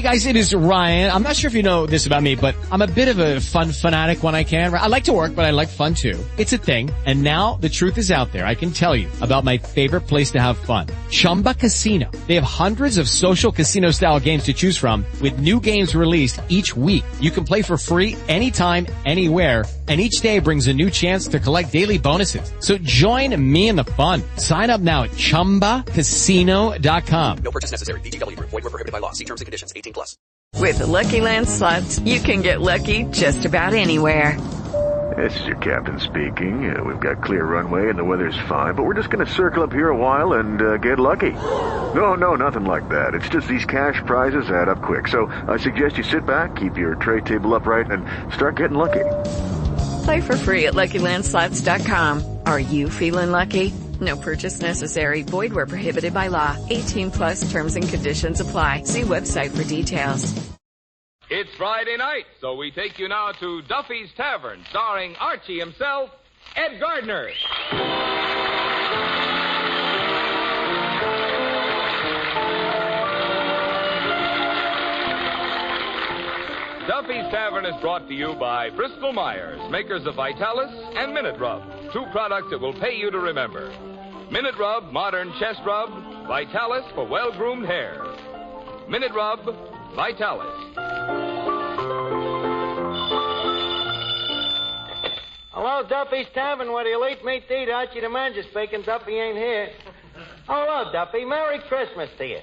Hey, guys, it is Ryan. I'm not sure if you know this about me, but I'm a bit of a fun fanatic when I can. I like to work, but I like fun, too. It's a thing. And now the truth is out there. I can tell you about my favorite place to have fun. Chumba Casino. They have hundreds of social casino-style games to choose from with new games released each week. You can play for free anytime, anywhere, and each day brings a new chance to collect daily bonuses. So join me in the fun. Sign up now at ChumbaCasino.com. No purchase necessary. VGW Group. Void where prohibited by law. See terms and conditions. 18+. With the Lucky Land Slots, you can get lucky just about anywhere. This is your captain speaking. We've got clear runway and the weather's fine, but we're just going to circle up here a while and get lucky. No, nothing like that. It's just these cash prizes add up quick. So I suggest you sit back, keep your tray table upright, and start getting lucky. Play for free at LuckyLandSlots.com. Are you feeling lucky? No purchase necessary. Void where prohibited by law. 18+ terms and conditions apply. See website for details. It's Friday night, so we take you now to Duffy's Tavern, starring Archie himself, Ed Gardner. Duffy's Tavern is brought to you by Bristol Myers, makers of Vitalis and Minute Rub, two products that will pay you to remember. Minute Rub, modern chest rub, Vitalis for well-groomed hair. Minute Rub, Vitalis. Hello, Duffy's Tavern, where the elite meet to eat. Archie the manager speaking. Duffy ain't here. Oh, hello, Duffy. Merry Christmas to you.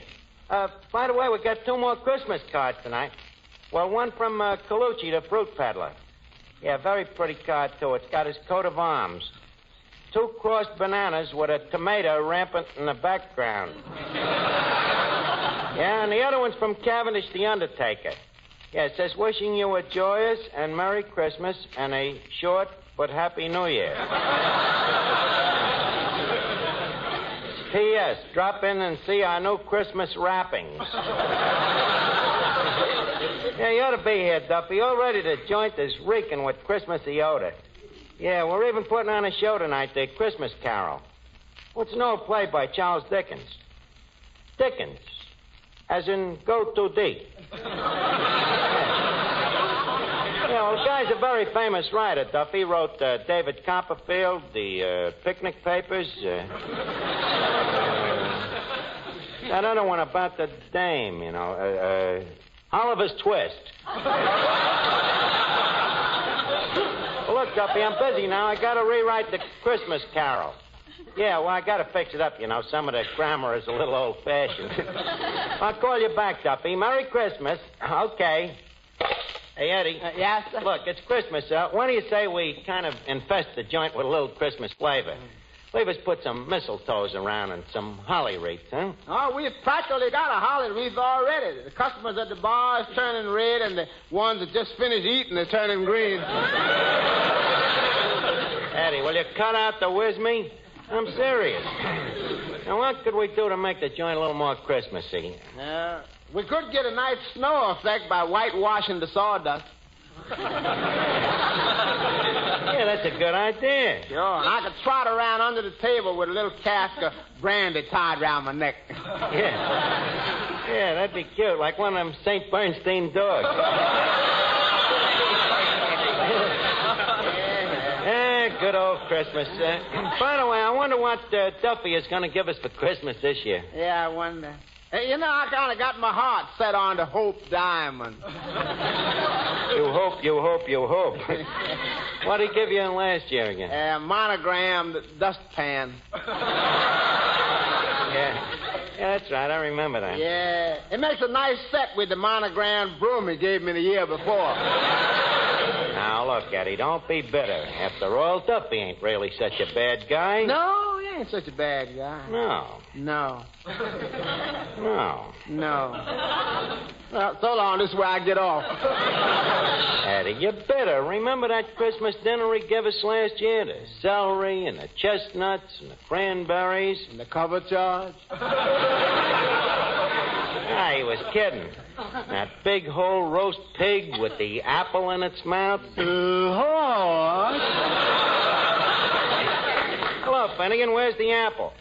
By the way, we got 2 more Christmas cards tonight. Well, one from Colucci, the fruit peddler. Yeah, very pretty card, too. It's got his coat of arms. 2 crossed bananas with a tomato rampant in the background. Yeah, and the other one's from Cavendish, the Undertaker. Yeah, it says, wishing you a joyous and Merry Christmas and a short but Happy New Year. P.S. Drop in and see our new Christmas wrappings. Yeah, you ought to be here, Duffy. Already the joint is reeking with Christmassy odor. Yeah, we're even putting on a show tonight, the Christmas Carol. What's an old play by Charles Dickens? Dickens, as in go too deep. Yeah, well, the guy's a very famous writer, Duffy. He wrote David Copperfield, the Picnic Papers. That other one about the dame, you know, Oliver's Twist. Well, look, Duffy, I'm busy now. I got to rewrite the Christmas Carol. Yeah, well, I got to fix it up, you know. Some of the grammar is a little old-fashioned. I'll call you back, Duffy. Merry Christmas. Okay. Hey, Eddie. Yes? Look, it's Christmas. Why do you say we kind of infest the joint with a little Christmas flavor? Leave us put some mistletoes around and some holly wreaths, huh? Oh, we've practically got a holly wreath already. The customers at the bar is turning red, and the ones that just finished eating are turning green. Eddie, will you cut out the whiz me? I'm serious. Now, what could we do to make the joint a little more Christmassy? We could get a nice snow effect by whitewashing the sawdust. Yeah, that's a good idea. Sure, and I could trot around under the table with a little cask of brandy tied around my neck. Yeah, that'd be cute, like one of them St. Bernstein dogs. Good old Christmas. By the way, I wonder what Duffy is going to give us for Christmas this year. Yeah, I wonder. Hey, you know, I kind of got my heart set on the Hope Diamond. You hope. What'd he give you in last year again? Monogram dustpan. Yeah, that's right. I remember that. Yeah. It makes a nice set with the monogram broom he gave me the year before. Now, look, Eddie, don't be bitter. After all, Duffy ain't really such a bad guy. No, he ain't such a bad guy. No. Well, so long. This is where I get off. Eddie, you're bitter. Remember that Christmas dinner he gave us last year? The celery and the chestnuts and the cranberries. And the cover charge? Ah, he was kidding. That big whole roast pig with the apple in its mouth. Hello, Finnegan. Where's the apple?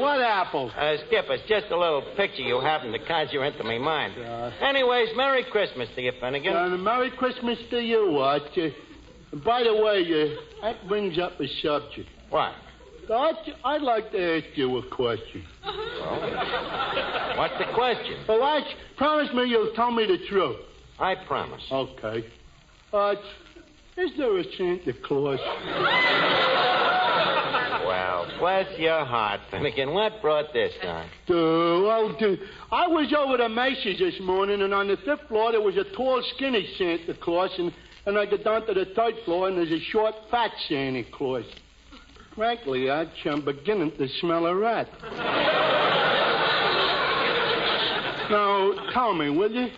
What What apples? Skip, it's just a little picture you happened to conjure into my mind. Anyways, Merry Christmas to you, Finnegan. Merry Christmas to you, Archie. And by the way, that brings up a subject. What? Archie, I'd like to ask you a question. Well, what's the question? Well, Archie, promise me you'll tell me the truth. I promise. Okay. Archie, is there a Santa Claus? Well, bless your heart, Finnegan. What brought this on? I was over to Macy's this morning, and on the 5th floor there was a tall, skinny Santa Claus, and I got down to the 3rd floor, and there's a short, fat Santa Claus. Frankly, Archie, I'm beginning to smell a rat. Now, tell me, will you?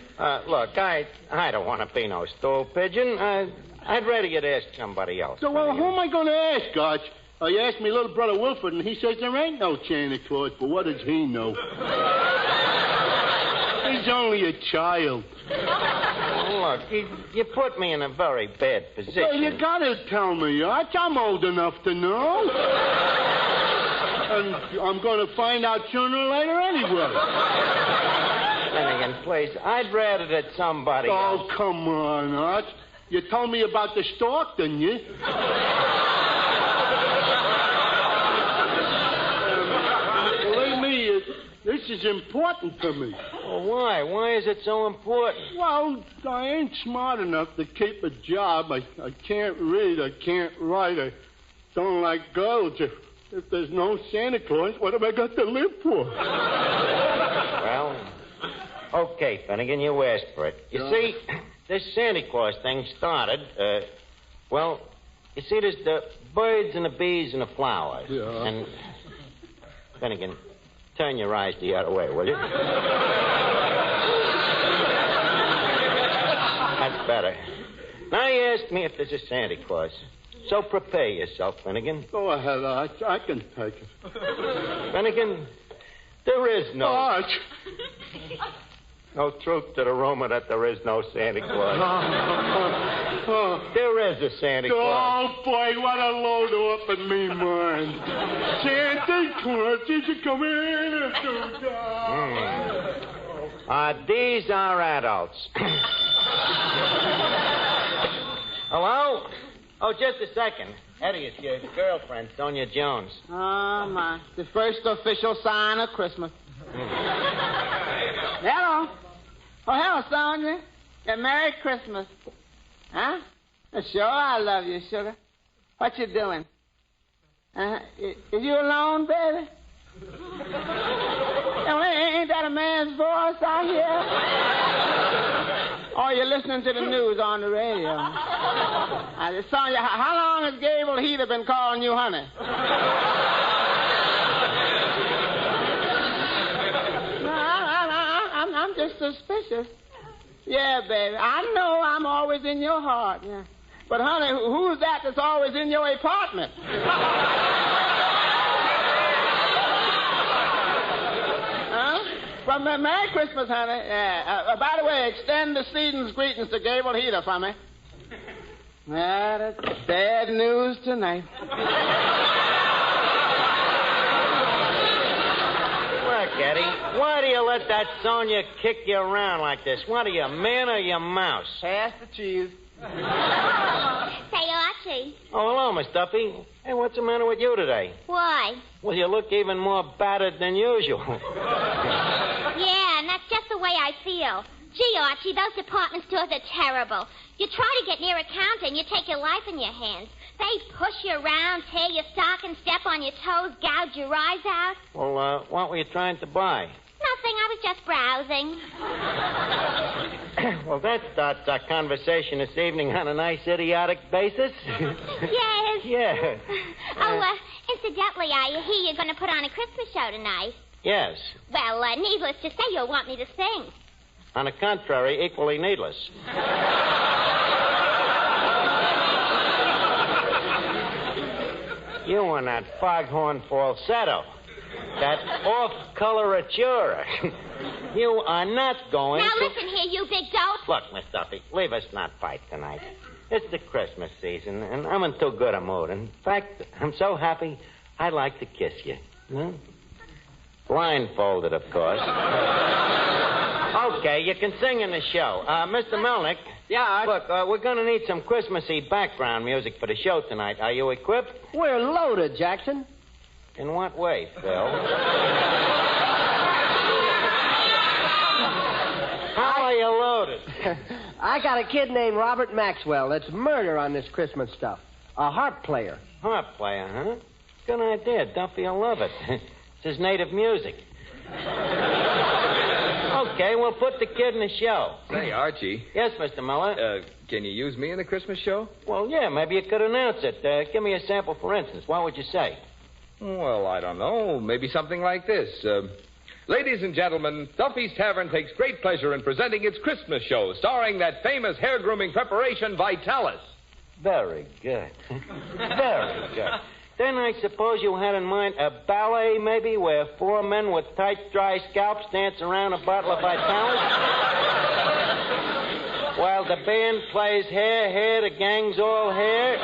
Look, I don't want to be no stool pigeon. I'd rather you'd ask somebody else. So, well, who am I going to ask, Arch? You asked me little brother Wilford, and he says there ain't no Santa Claus, but what does he know? He's only a child. Look, you put me in a very bad position. Well, you got to tell me, Arch. I'm old enough to know. And I'm going to find out sooner or later anyway. Finnegan, please, I'd rather that somebody else. Oh, come on, Arch. You told me about the stork, didn't you? Believe me, this is important to me. Well, why? Why is it so important? Well, I ain't smart enough to keep a job. I can't read. I can't write. I don't like girls. If there's no Santa Claus, what have I got to live for? Well, okay, Finnegan, you asked for it. You see, this Santa Claus thing started, you see, there's the birds and the bees and the flowers. Yeah. And, Finnegan, turn your eyes the other way, will you? That's better. Now you ask me if there's a Santa Claus. So prepare yourself, Finnegan. Go ahead, Arch. I can take it. Finnegan, there is no... Arch! No truth to the rumor that there is no Santa Claus. There is a Santa Claus. Oh, boy, what a load off in me mind. Santa Claus, did you come in? These are adults. Hello? Oh, just a second. Eddie, it's your girlfriend, Sonia Jones. Oh, my. The first official sign of Christmas. Hello. Oh, hello, Sonia. And Merry Christmas. Huh? Sure, I love you, sugar. What you doing? Is you alone, baby? Ain't that a man's voice out here? Or you're listening to the news on the radio? Sonia, how long has Gable Heater been calling you honey? No, I'm just suspicious. Yeah, baby. I know I'm always in your heart. Yeah. But, honey, who's that that's always in your apartment? Well, Merry Christmas, honey. Yeah. By the way, extend the season's greetings to Gable Heater for me. That's bad news tonight. Look, Eddie, why do you let that Sonia kick you around like this? What are you, man or you mouse? Pass the cheese. Say, Archie. Oh, hello, Miss Duffy. Hey, what's the matter with you today? Why? Well, you look even more battered than usual. Yeah, and that's just the way I feel. Gee, Archie, those department stores are terrible. You try to get near a counter and you take your life in your hands. They push you around, tear your stockings, step on your toes, gouge your eyes out. Well, what were you trying to buy? Nothing, I was just browsing. Well, that starts our conversation this evening on a nice idiotic basis. Yes. Yeah. Incidentally, I hear you're going to put on a Christmas show tonight. Yes. Well, needless to say, you'll want me to sing. On the contrary, equally needless. You and that foghorn falsetto. That off-coloratura. You are not going Now to... listen here, you big dope. Look, Miss Duffy, leave us not fight tonight. It's the Christmas season, and I'm in too good a mood. In fact, I'm so happy, I'd like to kiss you. Hmm? Blindfolded, of course. Okay, you can sing in the show. Mr. Melnick. Yeah, Look, we're going to need some Christmassy background music for the show tonight. Are you equipped? we're loaded, Jackson. In what way, Phil? How are you loaded? I got a kid named Robert Maxwell that's murder on this Christmas stuff. A harp player. Harp player, huh? Good idea. Duffy will love it. It's his native music. Okay, we'll put the kid in the show. Say, Archie. Yes, Mr. Muller? Can you use me in the Christmas show? Well, yeah, maybe you could announce it. Give me a sample, for instance. What would you say? Well, I don't know. Maybe something like this. Ladies and gentlemen, Duffy's Tavern takes great pleasure in presenting its Christmas show, starring that famous hair grooming preparation, Vitalis. Very good. Very good. Then I suppose you had in mind a ballet, maybe, where 4 men with tight, dry scalps dance around a bottle of Vitalis? While the band plays hair, the gang's all hair?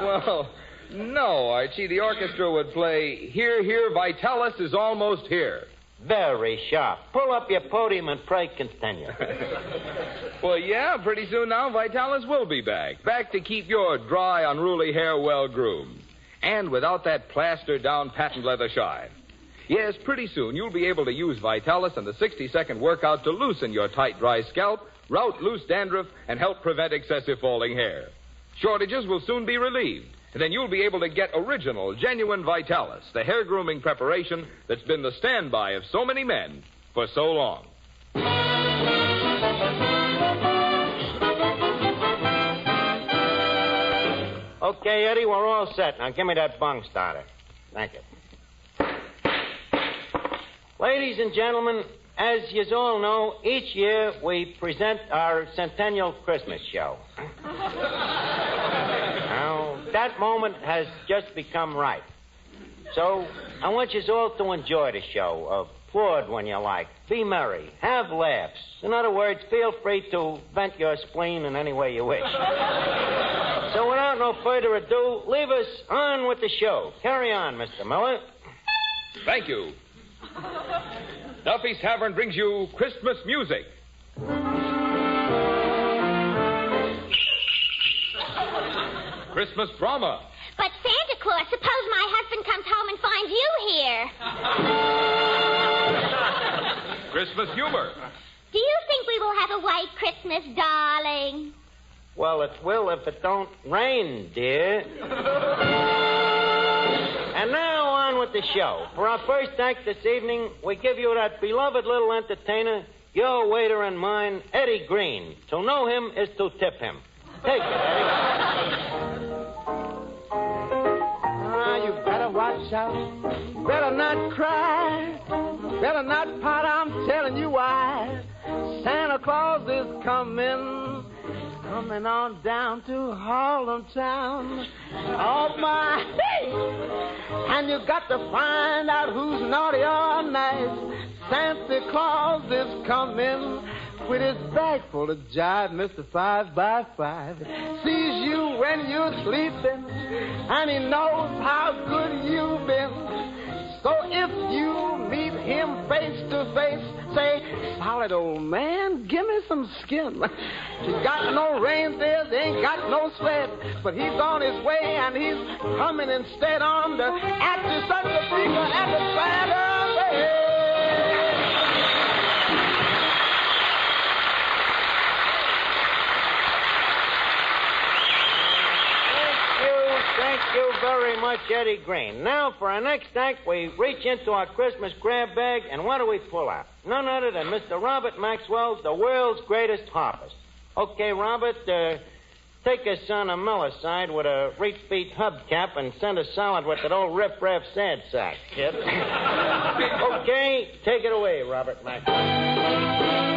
Well, no, Archie. The orchestra would play Here, Here, Vitalis is Almost Here. Very sharp. Pull up your podium and pray continue. Well, yeah, pretty soon now, Vitalis will be back. Back to keep your dry, unruly hair well groomed. And without that plastered-down patent leather shine. Yes, pretty soon you'll be able to use Vitalis and the 60-second workout to loosen your tight, dry scalp, rout loose dandruff, and help prevent excessive falling hair. Shortages will soon be relieved. And then you'll be able to get original, genuine Vitalis, the hair grooming preparation that's been the standby of so many men for so long. Okay, Eddie, we're all set. Now give me that bung starter. Thank you. Ladies and gentlemen, as you all know, each year we present our centennial Christmas show. Now, that moment has just become ripe. So, I want you all to enjoy the show. Applaud when you like. Be merry. Have laughs. In other words, feel free to vent your spleen in any way you wish. So, without no further ado, leave us on with the show. Carry on, Mr. Miller. Thank you. Duffy's Tavern brings you Christmas music. Christmas drama. But Santa Claus, suppose my husband comes home and finds you here. Christmas humor. Do you think we will have a white Christmas, darling? Well, it will if it don't rain, dear. And now on with the show. For our first act this evening, we give you that beloved little entertainer, your waiter and mine, Eddie Green. To know him is to tip him. Take it, Eddie. You better watch out. Better not cry. Better not pout. I'm telling you why. Santa Claus is coming. Coming on down to Harlem Town. Oh, my. And you got to find out who's naughty or nice. Santa Claus is coming with his bag full of jive, Mr. 5x5. Sees you when you're sleeping, and he knows how good you've been. So if you meet him face to face, say, solid old man, give me some skin. He's got no reindeer, they ain't got no sled, but he's on his way, and he's coming instead on the after such a figure at the Santa Bay. Thank you very much, Eddie Green. Now, for our next act, we reach into our Christmas grab bag, and what do we pull out? None other than Mr. Robert Maxwell, the world's greatest harpist. Okay, Robert, take us on the Miller side with a reach-beat hubcap and send us solid with that old riff-raff sad sack, kid. Okay, take it away, Robert Maxwell.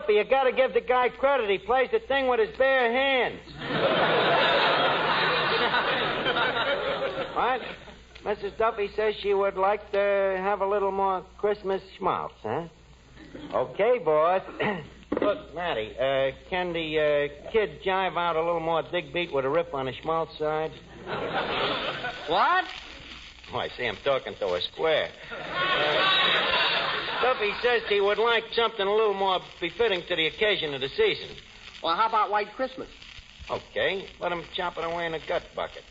Duffy, you gotta give the guy credit. He plays the thing with his bare hands. What? Mrs. Duffy says she would like to have a little more Christmas schmaltz, huh? Okay, boss. Look, Matty, can the kid jive out a little more dig beat with a rip on the schmaltz side? What? Oh, I see I'm talking to a square. Duffy says he would like something a little more befitting to the occasion of the season. Well, how about White Christmas? Okay, let him chop it away in a gut bucket.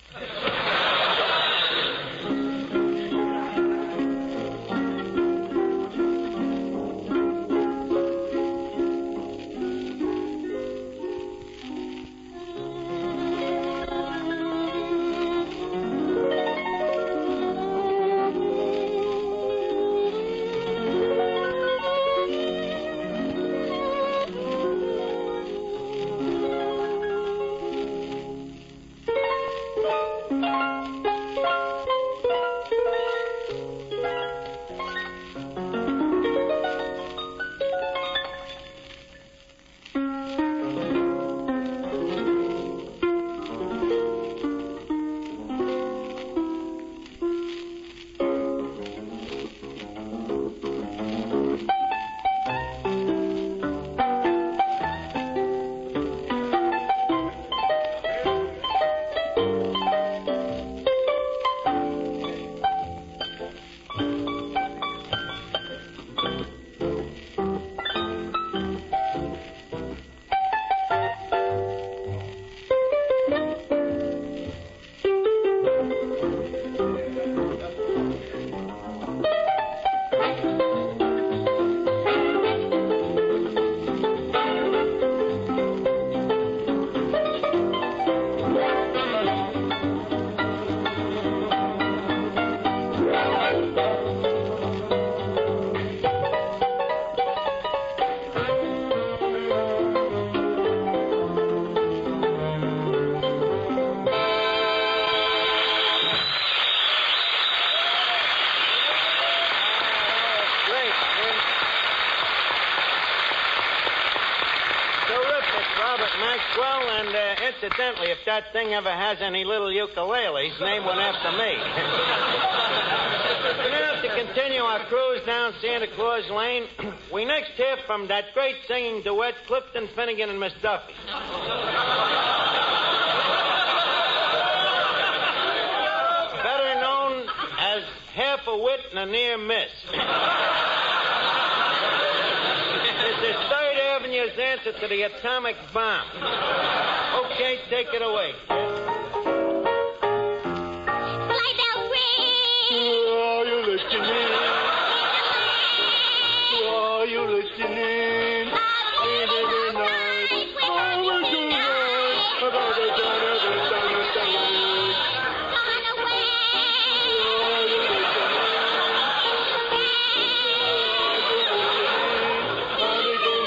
Incidentally, if that thing ever has any little ukuleles, name one after me. Now, to continue our cruise down Santa Claus Lane, we next hear from that great singing duet, Clifton Finnegan and Miss Duffy. Better known as half a wit and a near miss. This is 3rd Avenue's answer to the atomic bomb. Okay, take it away. Sleigh bells ring. Are you listening? Are you listening? Ain't it nice? Oh, we're doing right. About the dawn of the sun of the light. Gone away. Are you listening? Are you listening?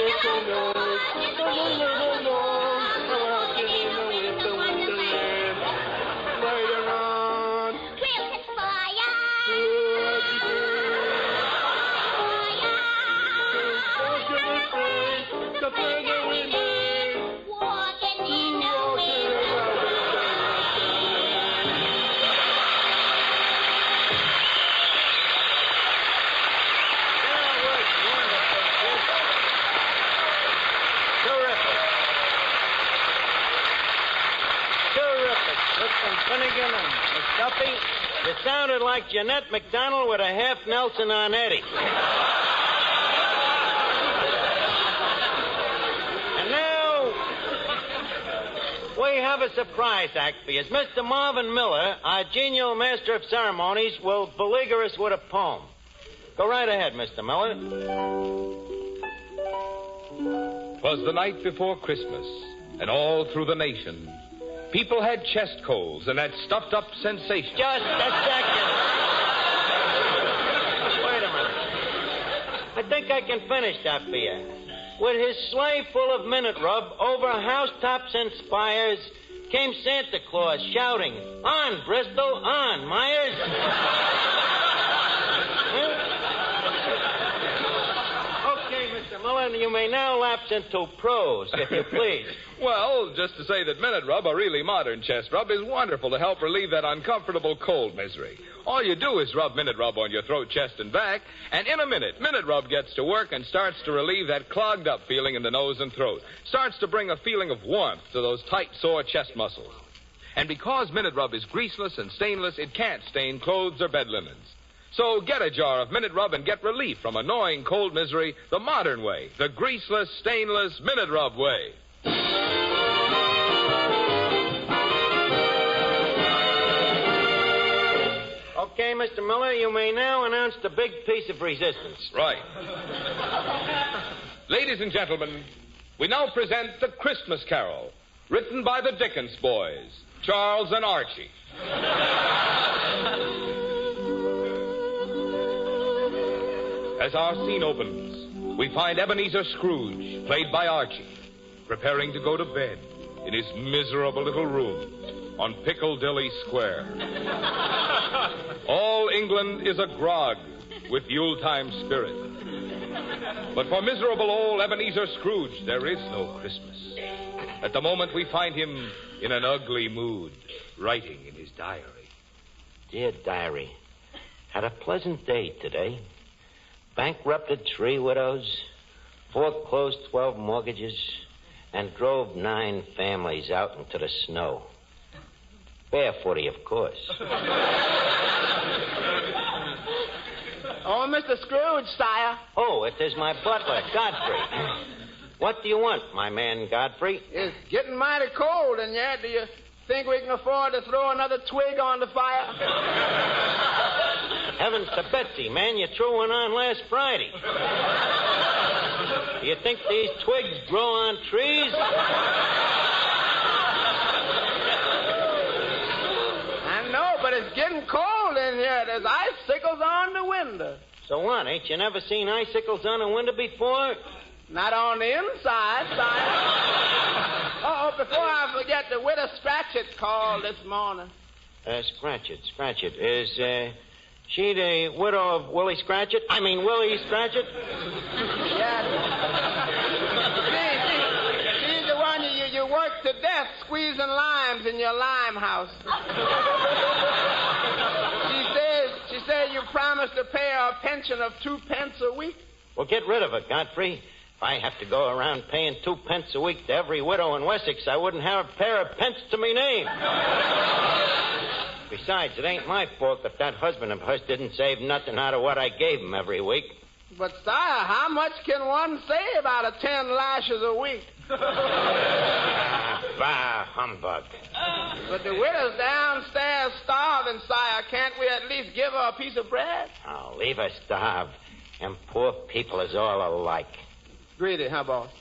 Finnegan and Miss Duffy, you sounded like Jeanette MacDonald with a half Nelson on Eddie. And now, we have a surprise act for you. Mr. Marvin Miller, our genial master of ceremonies, will beleaguer us with a poem. Go right ahead, Mr. Miller. 'Twas the night before Christmas, and all through the nation, people had chest colds and that stuffed-up sensation. Just a second. Wait a minute. I think I can finish that for you. With his sleigh full of minute rub over housetops and spires came Santa Claus shouting, "On, Bristol, on, Myers." Okay, Mr. Miller, Miller, you may now lapse into prose, if you please. Well, just to say that Minute Rub, a really modern chest rub, is wonderful to help relieve that uncomfortable cold misery. All you do is rub Minute Rub on your throat, chest, and back, and in a minute, Minute Rub gets to work and starts to relieve that clogged up feeling in the nose and throat. Starts to bring a feeling of warmth to those tight, sore chest muscles. And because Minute Rub is greaseless and stainless, it can't stain clothes or bed linens. So get a jar of Minute Rub and get relief from annoying cold misery the modern way, the greaseless, stainless Minute Rub way. Okay, Mr. Miller, you may now announce the big piece of resistance. Right. Ladies and gentlemen, we now present The Christmas Carol, written by the Dickens boys, Charles and Archie. As our scene opens, we find Ebenezer Scrooge, played by Archie, preparing to go to bed in his miserable little room on Piccadilly Square. All England is agog with Yuletime spirit. But for miserable old Ebenezer Scrooge, there is no Christmas. At the moment, we find him in an ugly mood, writing in his diary. Dear diary, had a pleasant day today. Bankrupted 3 widows, foreclosed 12 mortgages, and drove 9 families out into the snow. Barefooty, of course. Oh, Mr. Scrooge, sire. Oh, it is my butler, Godfrey. What do you want, my man Godfrey? It's getting mighty cold in here. Do you think we can afford to throw another twig on the fire? Heavens to Betsy, man, you threw one on last Friday. Do you think these twigs grow on trees? I know, but it's getting cold in here. There's icicles on the window. So what, ain't you never seen icicles on a window before? Not on the inside, sire. Oh, before I forget, the widow Scratchit called this morning. Scratchit. Is, she the widow of Willie Scratchit? I mean, Willie Scratchit? Yes. She's the one you work to death squeezing limes in your lime house. She says you promised to pay her a pension of 2 pence a week. Well, get rid of her, Godfrey. If I have to go around paying 2 pence a week to every widow in Wessex, I wouldn't have a pair of pence to me name. Besides, it ain't my fault that husband of hers didn't save nothing out of what I gave him every week. But, sire, how much can one save out of 10 lashes a week? Bah, humbug. But the widow's downstairs starving, sire. Can't we at least give her a piece of bread? Oh, leave her starve. And poor people is all alike. Greedy, huh, boss?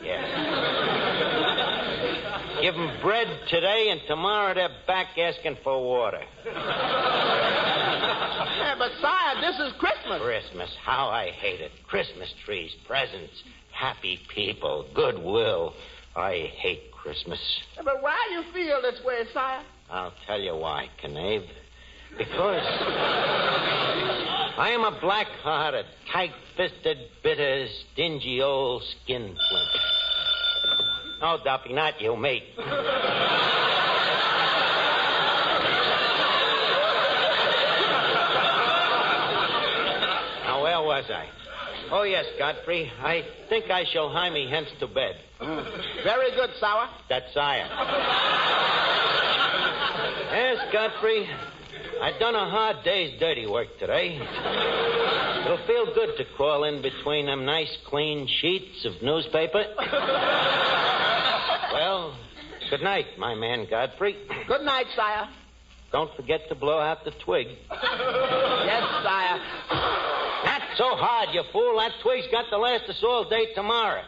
Yes. Give them bread today, and tomorrow they're back asking for water. Yeah, but, sire, this is Christmas. Christmas, how I hate it. Christmas trees, presents, happy people, goodwill. I hate Christmas. Yeah, but why do you feel this way, sire? I'll tell you why, Knave. Because I am a black-hearted, tight-fisted, bitter, stingy old skinflint. No, Duffy, not you, me. Now, where was I? Oh, yes, Godfrey. I think I shall hie me hence to bed. Very good, sire. That's sire. Yes, Godfrey. I've done a hard day's dirty work today. It'll feel good to crawl in between them nice, clean sheets of newspaper. Well, good night, my man Godfrey. Good night, sire. Don't forget to blow out the twig. Yes, sire. Not so hard, you fool. That twig's got to last us all day tomorrow.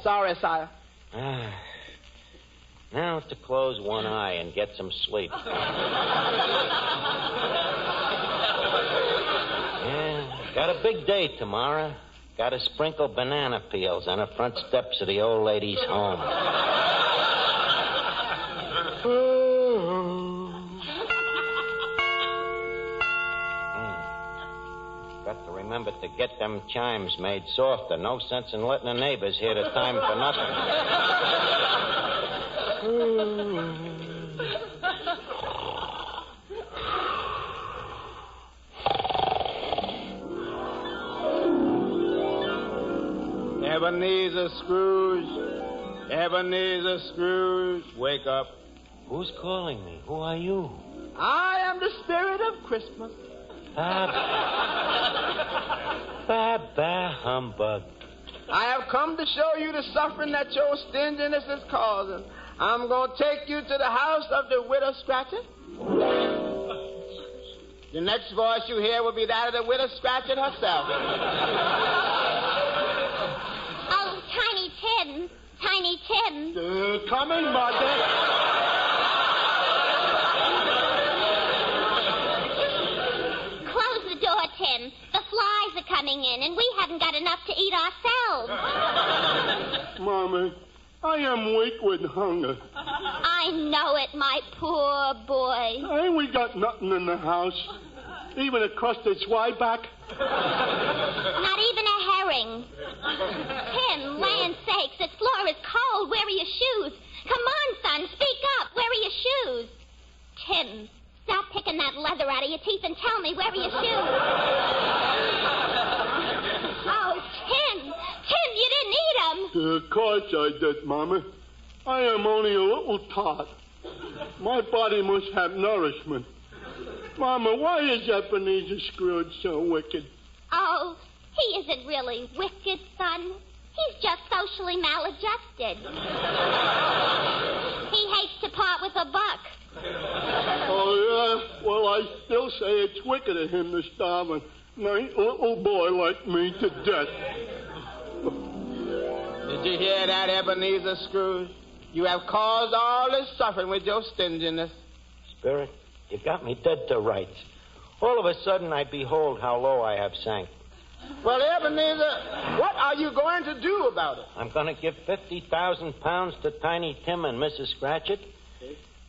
Sorry, sire. Now to close one eye and get some sleep. Yeah, got a big day tomorrow. Got to sprinkle banana peels on the front steps of the old lady's home. Got to remember remember to get them chimes made softer. No sense in letting the neighbors hear the time for nothing. Ebenezer Scrooge, wake up. Who's calling me? Who are you? I am the spirit of Christmas. Bah, humbug. I have come to show you the suffering that your stinginess is causing. I'm going to take you to the house of the widow Scratcher. The next voice you hear will be that of the widow Scratcher herself. Oh, Tiny Tim. Coming, Mother. Close the door, Tim. The flies are coming in, and we haven't got enough to eat ourselves. Mama, I am weak with hunger. I know it, my poor boy. Ain't we got nothing in the house? Even a crusted swieback? Not even a herring. Tim, land sakes, this floor is cold. Where are your shoes? Come on, son, speak up. Where are your shoes? Tim, stop picking that leather out of your teeth and tell me, where are your shoes? Oh, Tim, you didn't eat them. Of course I did, Mama. I am only a little tot. My body must have nourishment. Mama, why is Ebenezer Scrooge so wicked? Oh, he isn't really wicked, son. He's just socially maladjusted. He hates to part with a buck. Oh, yeah? Well, I still say it's wicked of him to starve a nice little boy like me to death. Did you hear that, Ebenezer Scrooge? You have caused all this suffering with your stinginess. Spirit, you got me dead to rights. All of a sudden, I behold how low I have sank. Well, Ebenezer, what are you going to do about it? I'm going to give 50,000 pounds to Tiny Tim and Mrs. Scratchit.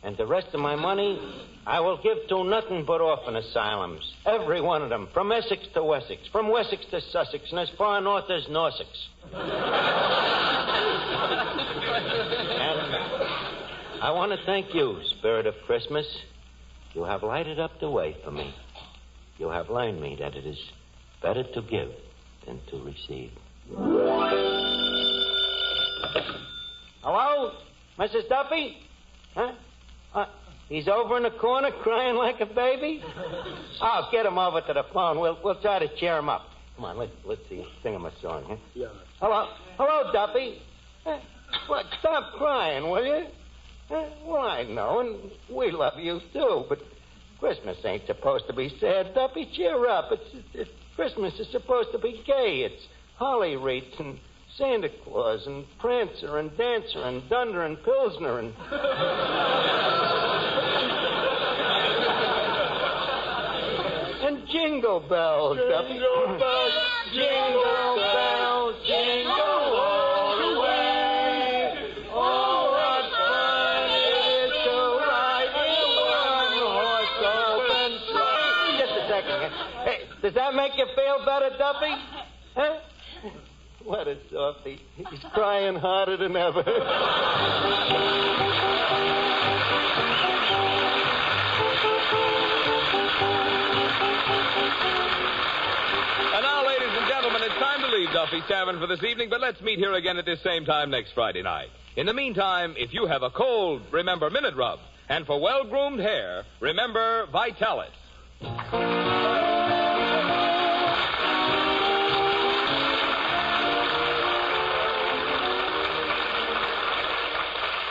And the rest of my money, I will give to nothing but orphan asylums. Every one of them, from Essex to Wessex, from Wessex to Sussex, and as far north as Norsex. And I want to thank you, Spirit of Christmas. You have lighted up the way for me. You have learned me that it is better to give than to receive. Hello? Mrs. Duffy? Huh? He's over in the corner crying like a baby? I'll get him over to the phone. We'll try to cheer him up. Come on, let's see. Sing him a song, huh? Yeah. Hello, Duffy. What? Stop crying, will you? Well, I know, and we love you, too, but Christmas ain't supposed to be sad. Duffy, cheer up. It's Christmas is supposed to be gay. It's holly wreaths and Santa Claus and Prancer and Dancer and Dunder and Pilsner and... and Jingle Bells, Duffy. Jingle bells, Jingle bells, jingle all the way. Oh, what fun it is to ride in one-horse open sleigh. Just a second. Hey, does that make you feel better, Duffy? Huh? What a softy. He's crying harder than ever. And now, ladies and gentlemen, it's time to leave Duffy's Tavern for this evening, but let's meet here again at this same time next Friday night. In the meantime, if you have a cold, remember Minute Rub. And for well-groomed hair, remember Vitalis.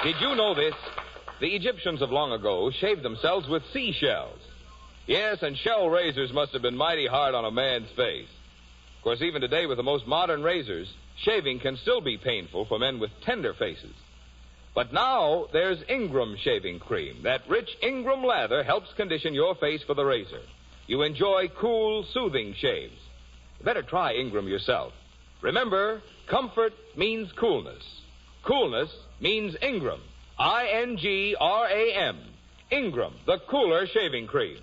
Did you know this? The Egyptians of long ago shaved themselves with seashells. Yes, and shell razors must have been mighty hard on a man's face. Of course, even today with the most modern razors, shaving can still be painful for men with tender faces. But now there's Ingram shaving cream. That rich Ingram lather helps condition your face for the razor. You enjoy cool, soothing shaves. You better try Ingram yourself. Remember, comfort means coolness. Coolness means Ingram. I-N-G-R-A-M. Ingram, the cooler shaving cream.